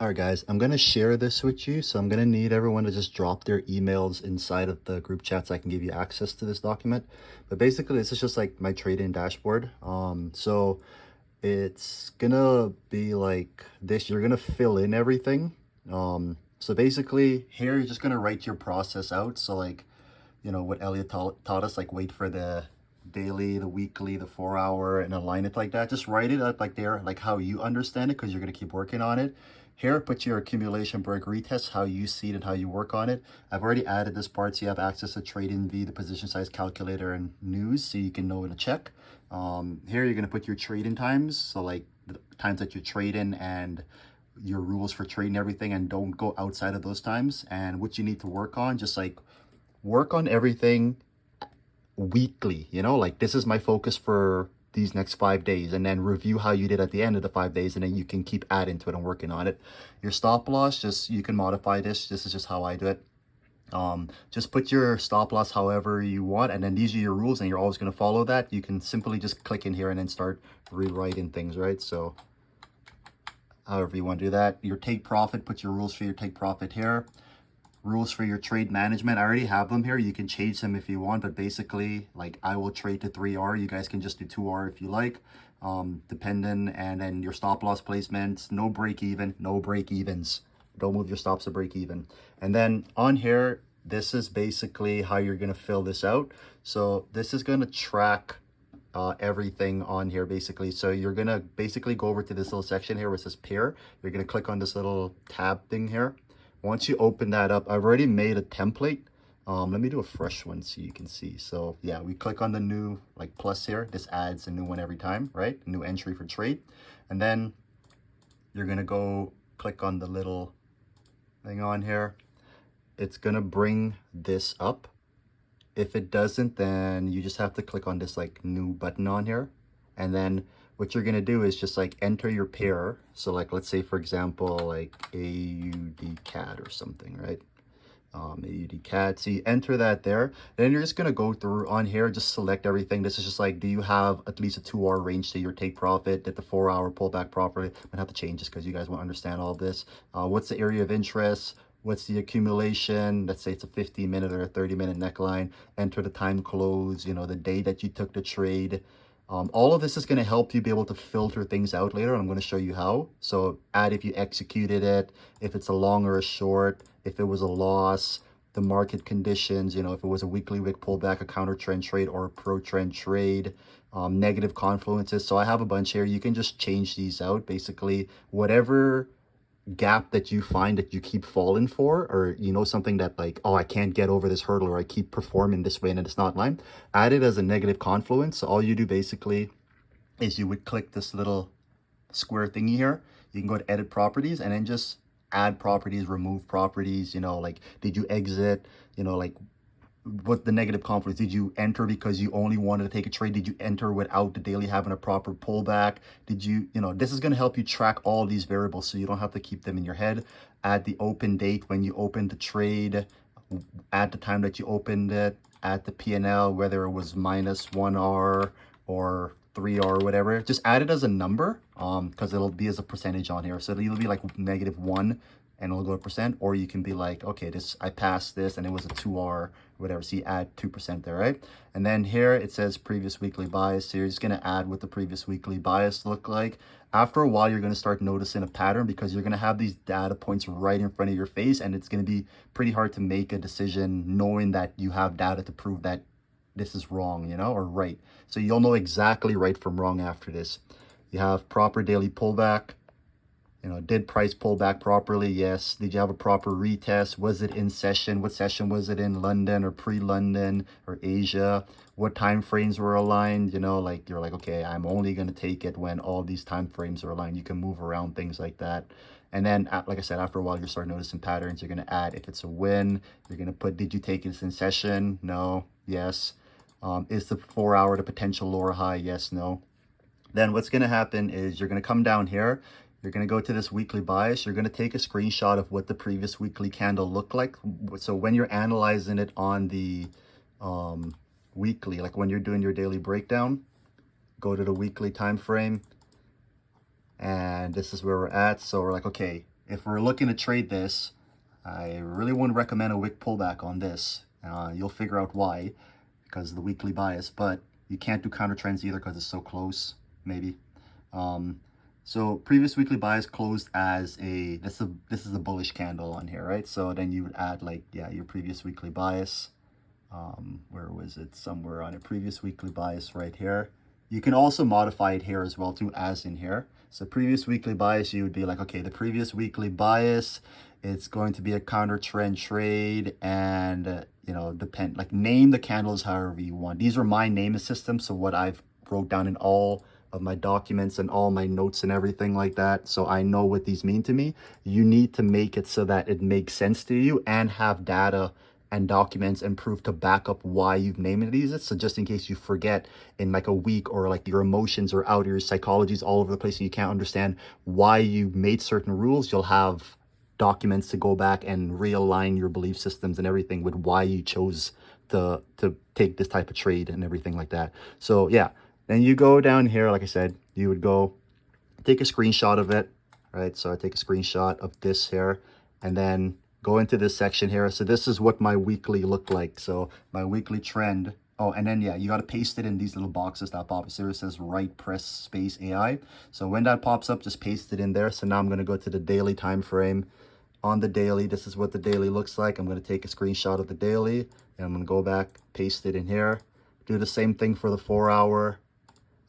All right, guys, I'm going to share this with you. So I'm going to need everyone to just drop their emails inside of the group chat so I can give you access to this document. But basically, this is just like my trading dashboard. So it's going to be like this. You're going to fill in everything. So basically here, you're just going to write your process out. So like, you know, what Elliot taught us, like wait for the daily, the weekly, the 4 hour, and align it like that. Just write it up like there, like how you understand it, because you're going to keep working on it. Here, put your accumulation break retest, how you see it and how you work on it. I've already added this part so you have access to Trade-In-V, the position size calculator, and news so you can know where to check. Here, you're going to put your trading times, so like the times that you trade in and your rules for trading everything, and don't go outside of those times. And what you need to work on, just like work on everything weekly, you know, like this is my focus for these next 5 days, and then review how you did at the end of the 5 days, and then you can keep adding to it and working on it. Your stop loss, just you can modify this is just how I do it. Just put your stop loss however you want, and then these are your rules and you're always going to follow that. You can simply just click in here and then start rewriting things, right? So however you want to do that. Your take profit, put your rules for your take profit here. Rules for your trade management, I already have them here. You can change them if you want, but basically, like, I will trade to 3R. You guys can just do 2R if you like, dependent. And then your stop loss placements, no break even, no break evens. Don't move your stops to break even. And then on here, this is basically how you're going to fill this out. So this is going to track everything on here basically. So you're going to basically go over to this little section here where it says pair. You're going to click on this little tab thing here. Once you open that up, I've already made a template. Let me do a fresh one so you can see. So yeah, we click on the new like plus here. This adds a new one every time, right? A new entry for trade. And then you're gonna go click on the little thing on here. It's gonna bring this up. If it doesn't, then you just have to click on this like new button on here. And then what you're gonna do is just like enter your pair. So like, let's say for example, like AUD CAD or something, right? AUD CAD, so you enter that there. Then you're just gonna go through on here, just select everything. This is just like, do you have at least a 2R range to your take profit? Did the 4 hour pull back properly? I'm gonna have to change this because you guys won't understand all this. What's the area of interest? What's the accumulation? Let's say it's a 15-minute or a 30-minute neckline. Enter the time close, you know, the day that you took the trade. All of this is going to help you be able to filter things out later. I'm going to show you how. So add if you executed it, if it's a long or a short, if it was a loss, the market conditions, you know, if it was a weekly wick pullback, a counter trend trade, or a pro trend trade, negative confluences. So I have a bunch here. You can just change these out. Basically, whatever gap that you find that you keep falling for, or you know, something that like, oh, I can't get over this hurdle, or I keep performing this way and it's not line, add it as a negative confluence. So all you do basically is you would click this little square thingy here. You can go to edit properties and then just add properties, remove properties, you know, like did you exit, you know, like what the negative confluence, did you enter because you only wanted to take a trade? Did you enter without the daily having a proper pullback? Did you, you know, this is going to help you track all these variables so you don't have to keep them in your head. Add the open date when you opened the trade, at the time that you opened it, at the P&L, whether it was -1R or 3R or whatever. Just add it as a number because it'll be as a percentage on here. So it'll either be like -1 and it'll go to percent, or you can be like, okay, this, I passed this and it was a 2R, whatever. So you add 2% there, right? And then here it says previous weekly bias. So you're just going to add what the previous weekly bias look like. After a while, you're going to start noticing a pattern because you're going to have these data points right in front of your face, and it's going to be pretty hard to make a decision knowing that you have data to prove that this is wrong, you know, or right. So you'll know exactly right from wrong after this. You have proper daily pullback. You know, did price pull back properly? Yes. Did you have a proper retest? Was it in session? What session was it in? London or pre-London or Asia? What time frames were aligned? You know, like you're like, okay, I'm only going to take it when all these time frames are aligned. You can move around things like that. And then, like I said, after a while, you start noticing patterns. You're going to add, if it's a win, you're going to put, did you take it in session? No. Yes. Is the 4 hour the potential lower high? Yes. No. Then what's going to happen is you're going to come down here. You're going to go to this weekly bias. You're going to take a screenshot of what the previous weekly candle looked like. So when you're analyzing it on the weekly, like when you're doing your daily breakdown, go to the weekly time frame. And this is where we're at. So we're like, okay, if we're looking to trade this, I really wouldn't recommend a wick pullback on this. You'll figure out why, because of the weekly bias, but you can't do counter trends either because it's so close, maybe. So previous weekly bias closed as this is a bullish candle on here, right? So then you would add like, yeah, your previous weekly bias. Where was it? Somewhere on a previous weekly bias right here. You can also modify it here as well too, as in here. So previous weekly bias, you would be like, okay, the previous weekly bias, it's going to be a counter trend trade, and you know, name the candles however you want. These are my naming systems, so what I've wrote down in all of my documents and all my notes and everything like that, so I know what these mean to me. You need to make it so that it makes sense to you and have data and documents and proof to back up why you've named these. So just in case you forget in like a week, or like your emotions are out, your psychology's all over the place and you can't understand why you made certain rules, you'll have documents to go back and realign your belief systems and everything with why you chose to take this type of trade and everything like that. So yeah, then you go down here, like I said, you would go take a screenshot of it, right? So I take a screenshot of this here, and then go into this section here. So this is what my weekly looked like. So my weekly trend. Oh, and then yeah, you got to paste it in these little boxes that pop up. So it says right press space AI. So when that pops up, just paste it in there. So now I'm going to go to the daily time frame. On the daily, this is what the daily looks like. I'm going to take a screenshot of the daily, and I'm going to go back, paste it in here. Do the same thing for the 4 hour.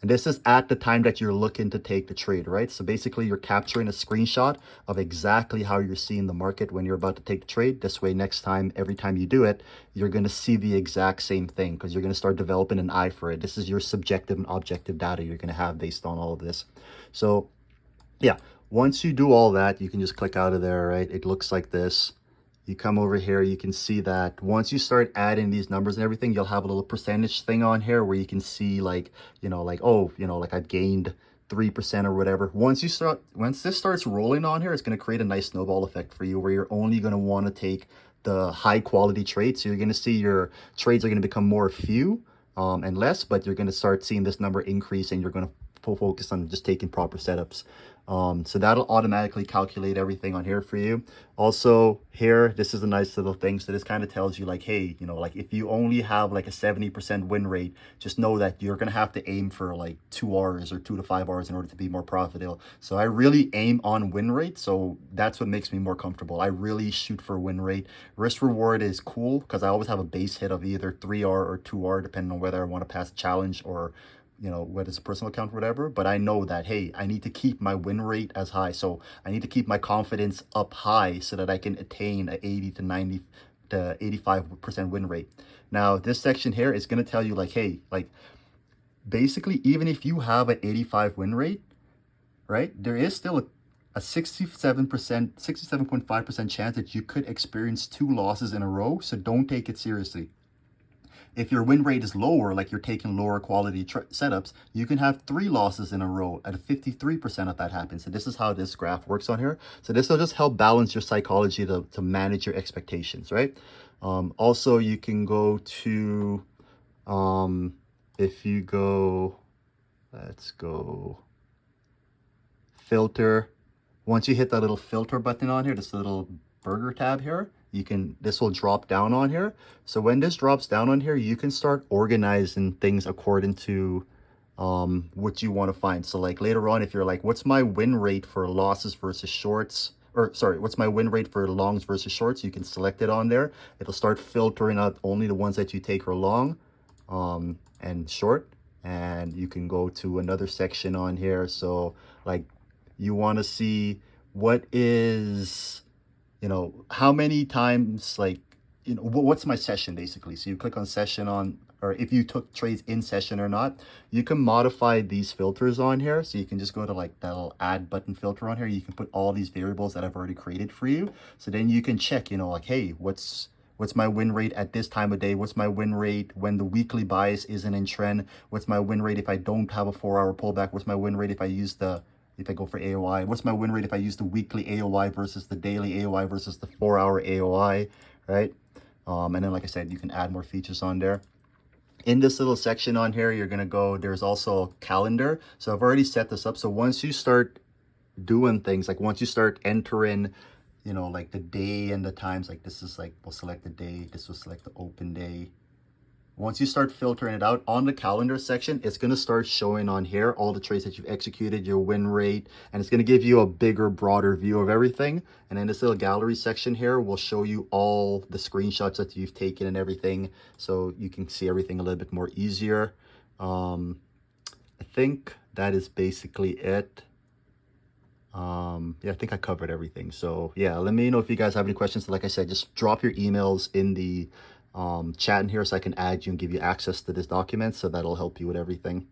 And this is at the time that you're looking to take the trade, right? So basically you're capturing a screenshot of exactly how you're seeing the market when you're about to take the trade. This way, next time, every time you do it, you're going to see the exact same thing, because you're going to start developing an eye for it. This is your subjective and objective data you're going to have based on all of this. So yeah, once you do all that, you can just click out of there, right? It looks like this. You come over here, you can see that once you start adding these numbers and everything, you'll have a little percentage thing on here where you can see like, you know, like, oh, you know, like I've gained 3% or whatever. Once this starts rolling on here, it's going to create a nice snowball effect for you, where you're only going to want to take the high quality trades. So you're going to see your trades are going to become more few and less, but you're going to start seeing this number increase, and you're going to focus on just taking proper setups. So that'll automatically calculate everything on here for you. Also here, this is a nice little thing. So this kind of tells you like, hey, you know, like if you only have like a 70% win rate, just know that you're going to have to aim for like 2 hours or 2 to 5 hours in order to be more profitable. So I really aim on win rate. So that's what makes me more comfortable. I really shoot for win rate. Risk reward is cool because I always have a base hit of either 3R or 2R, depending on whether I want to pass a challenge or, you know, whether it's a personal account or whatever. But I know that, hey, I need to keep my win rate as high. So I need to keep my confidence up high so that I can attain a 80 to 90 to 85% win rate. Now, this section here is going to tell you like, hey, like basically, even if you have an 85 win rate, right, there is still a 67.5% chance that you could experience 2 losses in a row. So don't take it seriously. If your win rate is lower, like you're taking lower quality setups, you can have 3 losses in a row at a 53% if that happens. So this is how this graph works on here. So this will just help balance your psychology to manage your expectations, right? Also, you can go to, if you go, let's go filter. Once you hit that little filter button on here, this little burger tab here, this will drop down on here. So when this drops down on here, you can start organizing things according to what you want to find. So like later on, if you're like, what's my win rate for losses versus shorts, or sorry, what's my win rate for longs versus shorts, you can select it on there. It'll start filtering out only the ones that you take are long and short. And you can go to another section on here. So like you want to see what is, you know, how many times, like, you know, what's my session basically. So you click on session on, or if you took trades in session or not. You can modify these filters on here. So you can just go to like that little add button filter on here. You can put all these variables that I've already created for you. So then you can check, you know, like, hey, what's my win rate at this time of day? What's my win rate when the weekly bias isn't in trend? What's my win rate if I don't have a 4-hour pullback? What's my win rate if I use if I go for AOI? What's my win rate if I use the weekly AOI versus the daily AOI versus the 4-hour AOI, right? And then, like I said, you can add more features on there. In this little section on here, you're going to go, there's also a calendar. So I've already set this up. So once you start doing things, like once you start entering, you know, like the day and the times, like this is like, we'll select the day, this will select the open day. Once you start filtering it out on the calendar section, it's going to start showing on here all the trades that you've executed, your win rate, and it's going to give you a bigger, broader view of everything. And then this little gallery section here will show you all the screenshots that you've taken and everything, so you can see everything a little bit more easier. I think that is basically it. Yeah, I think I covered everything. So yeah, let me know if you guys have any questions. Like I said, just drop your emails in the chat in here so I can add you and give you access to this document, so that'll help you with everything.